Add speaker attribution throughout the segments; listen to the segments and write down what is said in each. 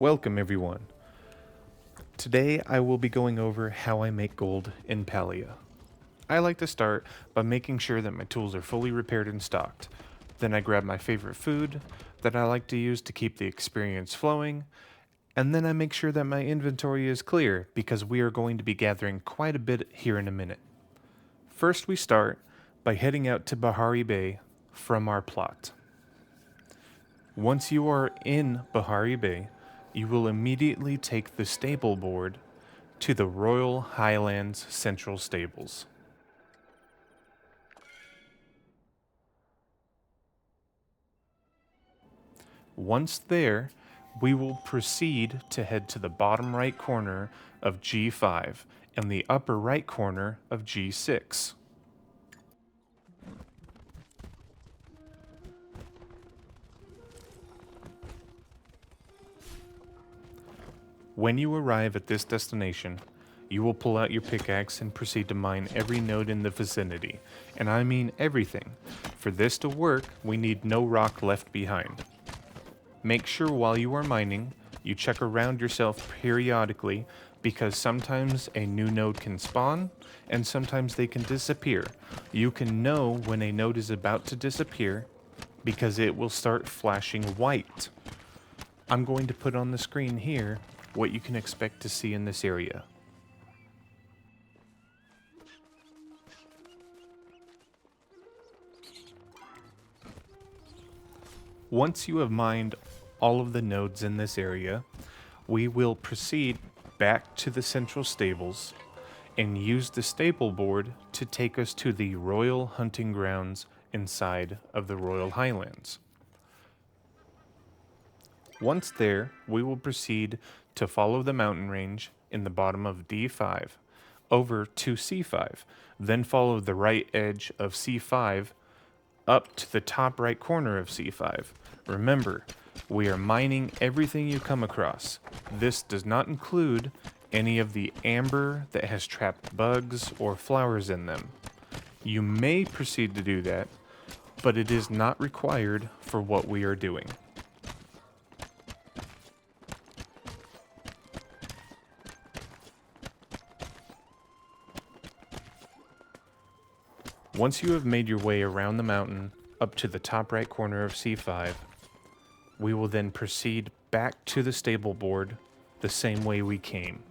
Speaker 1: Welcome everyone. Today I will be going over how I make gold in Palia. I like to start by making sure that my tools are fully repaired and stocked. Then I grab my favorite food that I like to use to keep the experience flowing, and then I make sure that my inventory is clear because we are going to be gathering quite a bit here in a minute. First we start by heading out to Bahari Bay from our plot. Once you are in Bahari Bay, you will immediately take the stable board to the Royal Highlands Central Stables. Once there, we will proceed to head to the bottom right corner of G5 and the upper right corner of G6. When you arrive at this destination, you will pull out your pickaxe and proceed to mine every node in the vicinity, and I mean everything. For this to work, we need no rock left behind. Make sure while you are mining, you check around yourself periodically because sometimes a new node can spawn and sometimes they can disappear. You can know when a node is about to disappear because it will start flashing white. I'm going to put on the screen here what you can expect to see in this area. Once you have mined all of the nodes in this area, we will proceed back to the central stables and use the stable board to take us to the royal hunting grounds inside of the Royal Highlands. Once there, we will proceed to follow the mountain range in the bottom of D5 over to C5, then follow the right edge of C5 up to the top right corner of C5. Remember, we are mining everything you come across. This does not include any of the amber that has trapped bugs or flowers in them. You may proceed to do that, but it is not required for what we are doing. Once you have made your way around the mountain up to the top right corner of C5, we will then proceed back to the stable board the same way we came,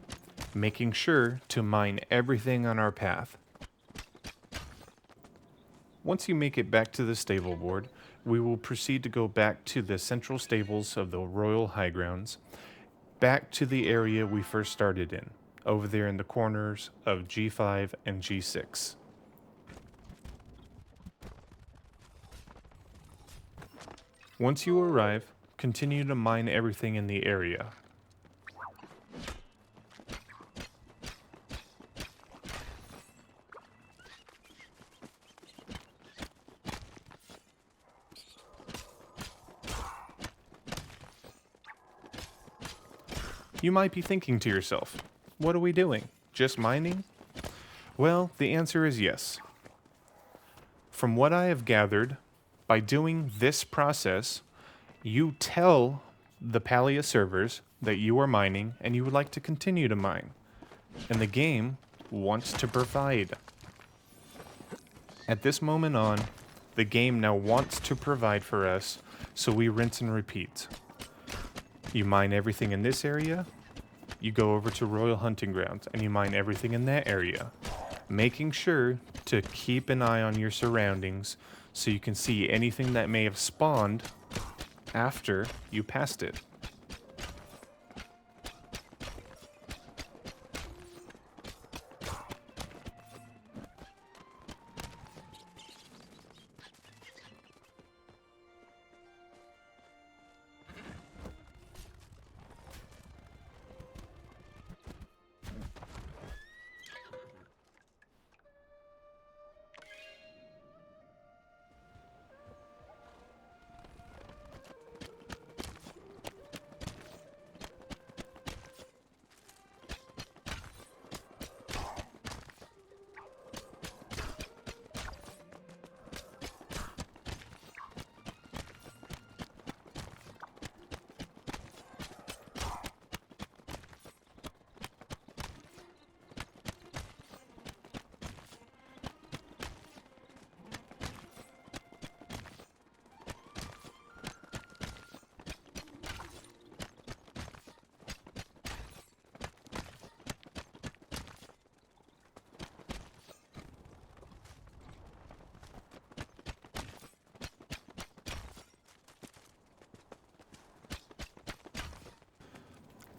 Speaker 1: making sure to mine everything on our path. Once you make it back to the stable board, we will proceed to go back to the central stables of the Royal High Grounds, back to the area we first started in, over there in the corners of G5 and G6. Once you arrive, continue to mine everything in the area. You might be thinking to yourself, what are we doing? Just mining? Well, the answer is yes. From what I have gathered, by doing this process, you tell the Palia servers that you are mining and you would like to continue to mine. And the game wants to provide. At this moment on, the game now wants to provide for us, so we rinse and repeat. You mine everything in this area, you go over to Royal Hunting Grounds, and you mine everything in that area, making sure to keep an eye on your surroundings so you can see anything that may have spawned after you passed it.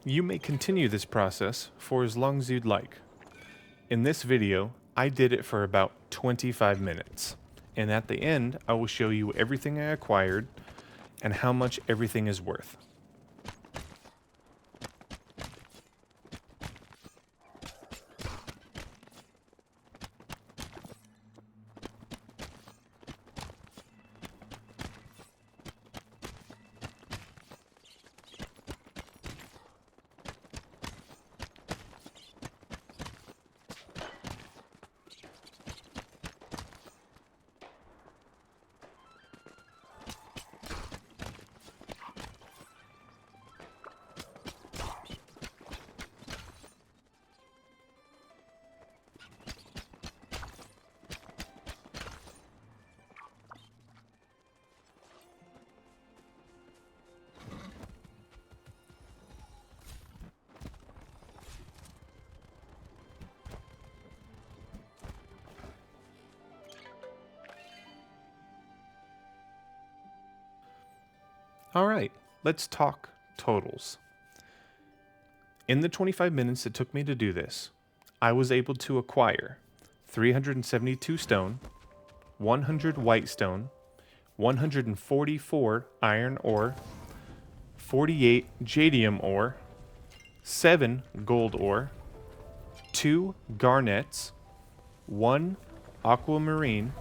Speaker 1: You may continue this process for as long as you'd like. In this video, I did it for about 25 minutes, and at the end, I will show you everything I acquired and how much everything is worth. Alright, let's talk totals. In the 25 minutes it took me to do this, I was able to acquire 372 stone, 100 white stone, 144 iron ore, 48 jadium ore, 7 gold ore, 2 garnets, 1 aquamarine,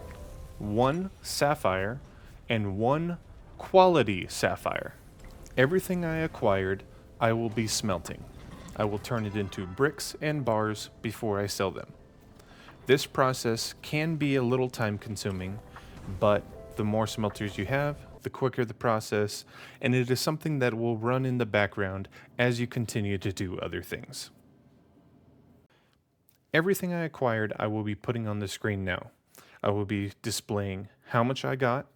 Speaker 1: 1 sapphire, and 1 quality sapphire. Everything I acquired, I will be smelting. I will turn it into bricks and bars before I sell them. This process can be a little time consuming, but the more smelters you have, the quicker the process, and it is something that will run in the background as you continue to do other things. Everything I acquired, I will be putting on the screen now. I will be displaying how much I got,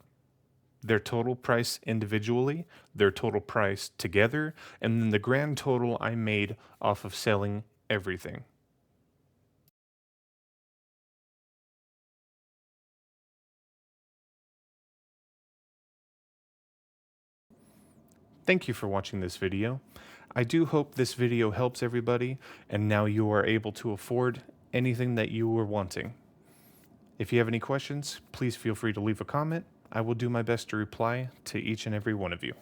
Speaker 1: their total price individually, their total price together, and then the grand total I made off of selling everything. Thank you for watching this video. I do hope this video helps everybody, and now you are able to afford anything that you were wanting. If you have any questions, please feel free to leave a comment. I will do my best to reply to each and every one of you.